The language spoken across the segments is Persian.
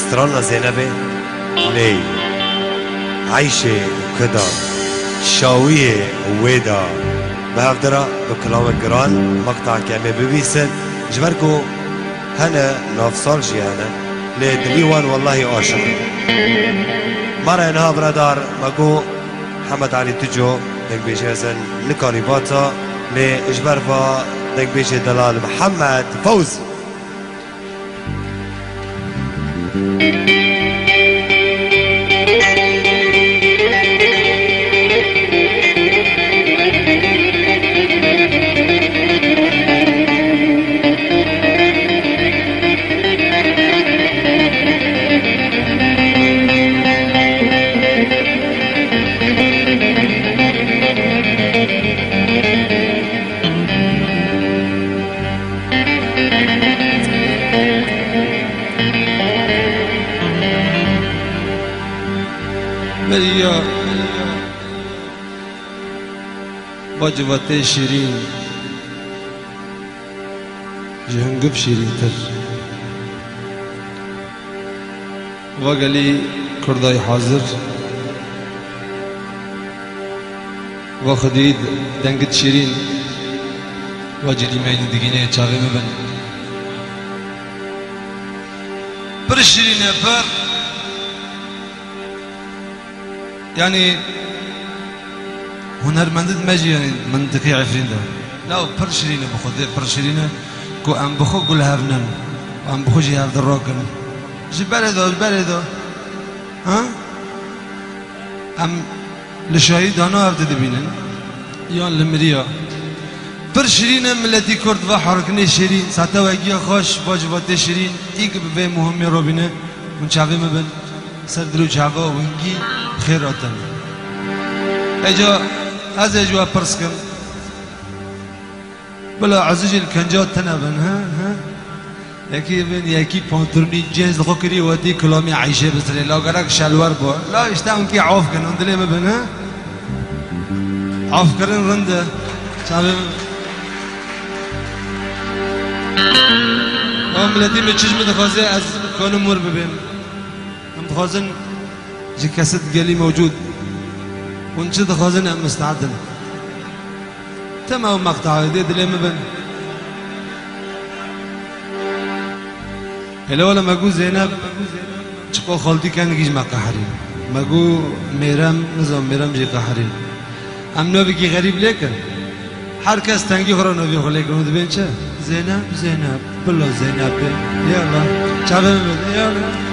استرانا زينبه لي عيشة وكدا شاوية وويدا بهفدرا بكلام الجران مقطع كامل ببيسن جبركو هنا نافصالجي أنا لدليوان والله عاشق مرة انها برادار مقو محمد علي تجو دنك بيجي هزن نكاني باتا لإجبرفا دنك بيجي دلال محمد فوزي مريا باجوات شيرين جهنقف شيرين تر وقالي كرداي حاضر وخديد دنقت شيرين واجدي مايد دقينة چاوه مبن پر شيرين پر يعني هنرمندت ماجي يعني منطقي عفرين ده لا پر شيرين بخود پر شيرين كو ام بخو قول هافنن وام بخو جي هاف دروكن جبالدو ها ام لشاهد انا هاف دبينن يان لمريا پر شيرين ملتي كرد و حركني شيرين ساتا وگيا خوش باجوات شيرين ايك به مهم روبينه من چاوي مبن سردلو چاوا ونگي خيراتن اجا از اجوا پرسكم بلا عزيز الكنجات تنبن ها يكي بن يكي پانترني جنس خوكري ودي كلامي عايشه بسري لا غرق شلوار بو لا اشتاون كي عوف كن اندلي مبن ها عوف كرن رنده شابه وملتي متشج متخازي از كون مور ببين ام تخازن جي كاسيت قالي موجود ونجي تخازن ام مستعدن تمام مقطع ديد لي مبن هلا ولا ماقو زينب چقو خالتي كان جيج ما قحرين ماقو ميرم نظام ميرم جي قحرين ام نوبي كي غريب لكن هر کس تنگی خورا نوبی خو لیکن دبین چه زینب بلا زینب یالا چابه بده یالا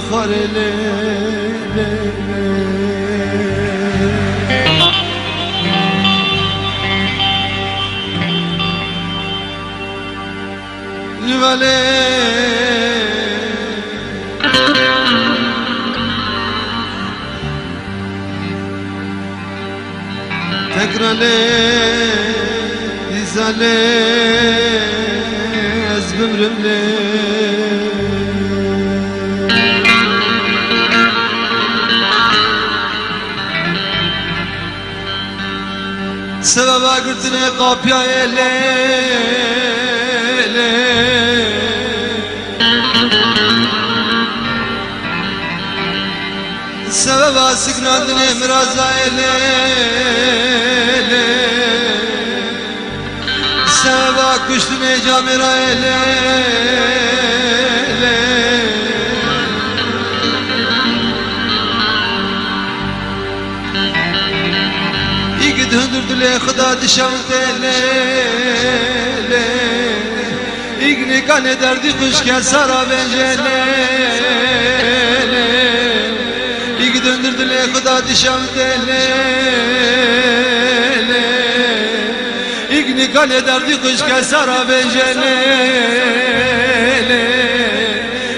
خور لی ولی تکرالی دیزالی از بمرم لی سبب گرتنی قاپیای لی سبب سکناندنی مرازای لی سبب کشتنی جامرای لی ایگد هندرد لی خدا دشمت لی ایگنی کانی دردی خوش که سارا بنجه لی ایگد هندرد لی خدا دشمت لی ایگنی کانی دردی خوش که سارا بنجه لی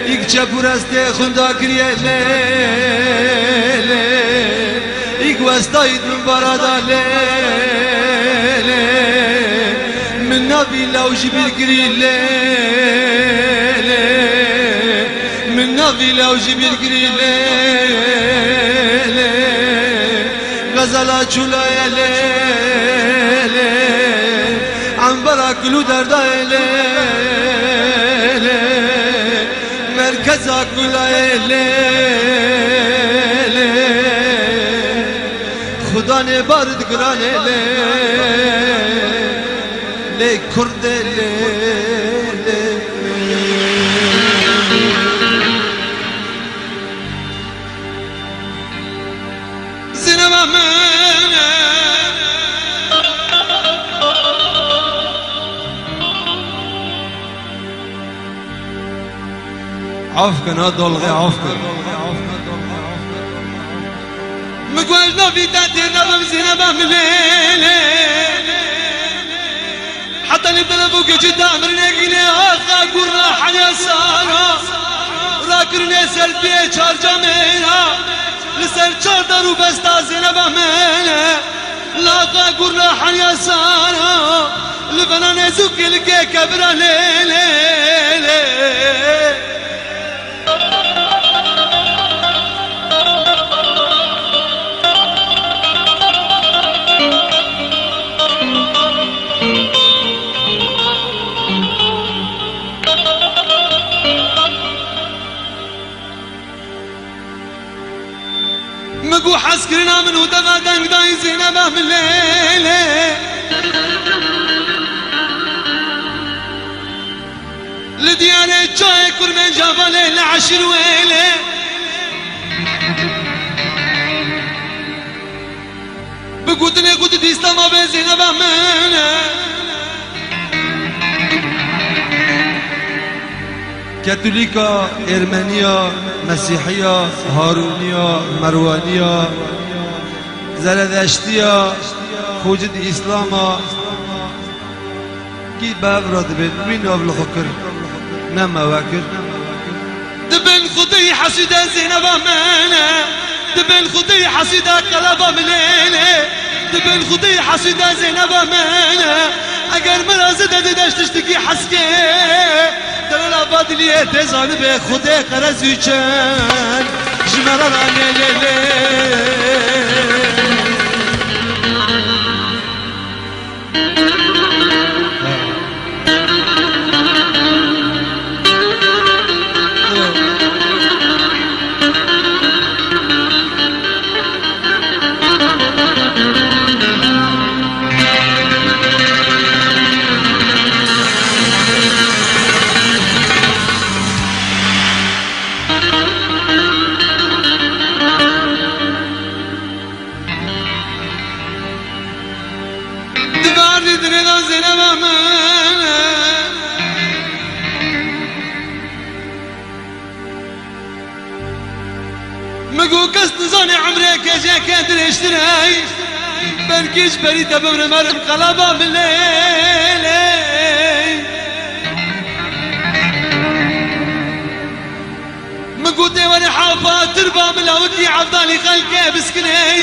ایگ چپور استه خوندا کریه لی ایگ وستایید من بارادا لی من نبی لوجی بالگری لی من نبی لوجی بالگری لی غزلا چولای لی عنبرا کلو دردای لی مرکزا کلای لی خدا نے بارد گرانے لے کرد لے زنبا من عوف کن دولغی عوف کن مگوش نوی تاتیر نبم زینبم لیلی حتی نبدل بوکی جدا مرنگینه آخا گرنا حنیا سارا را کرنه سلبیه چار جامینا لسر چار دارو بستا زینبم لاغا گرنا حنیا سارا لبنا نزوکی لگه کبرا لیلی مگو حس کرنا منو دغا دنگ دای زینبه من لیلی لدیانه جای کرمن جواله لعشر ویلی بگوتنی گوت دیستا ما به زینبه من کاتولیکا ارمنیا مسیحیا هارونیا مروانیا زرادشتیا خوجد اسلاما کی باب را دبن وین اول خکر نما واکر دبن خدای حسیده زینبا من دبن خدای حسیده قلبا ملیلی دبن خدای حسیده زینبا من اگر مرازده دشتشتکی حسکه در آباد لیه تزان به خود قرضی چن جمرا را گشتنای برگش بری تبمر مرم قلبا ملیلی مقودي وانا حافا تربا ملاودي عفضالي خلقي بسكني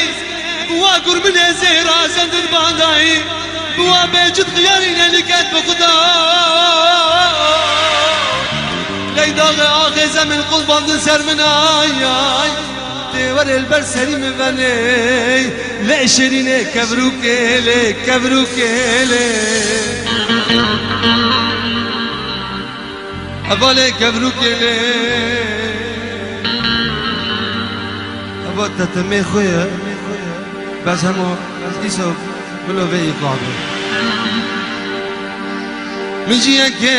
بوا قرمنا زيرا زند البانداي بوا بيجد خيارينا اللي كانت بخدا ليداغي آخي زمن قلبان دنسر من آي تيور البرسري مفني لا شريني كبروكي لي كبروكي لي أبالي كبروكي لي أبا تتمي خويا بس همو إيسو بلو في إطلاق من جيك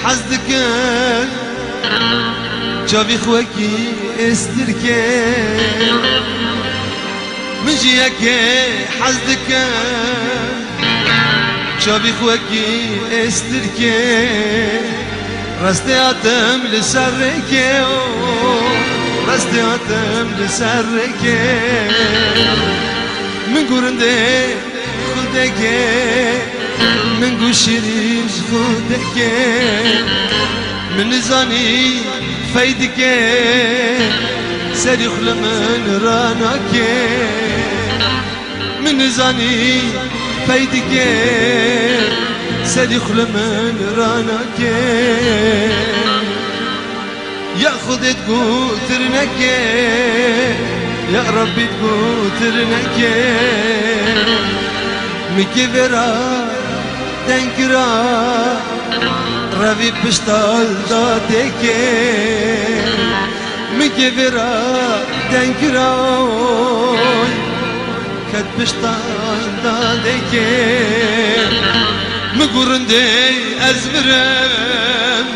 حزدك جابي خوكي استرك من جيك حزدك جابي خوكي استرك رستياتم لسرك رستياتم لسرك من قرندي خدك من قشرين خدك من زاني فايدك سريخ لمن رانك من زاني فايدك سريخ لمن رانك ياخذ تقوترنك يا ربي تقوترنك مكبرا تنكرا ربي بشتال داتك مكبرا تنكرا كد بشتال داتك مقرندي أزمرم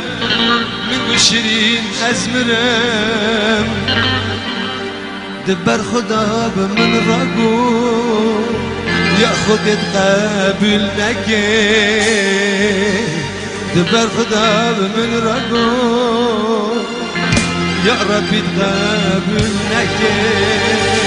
من قشرين أزمرم دبر خدا بمن رقو ياخذ تقابل نكي دبر خدا بمن رقو يا ربي تقابل نكي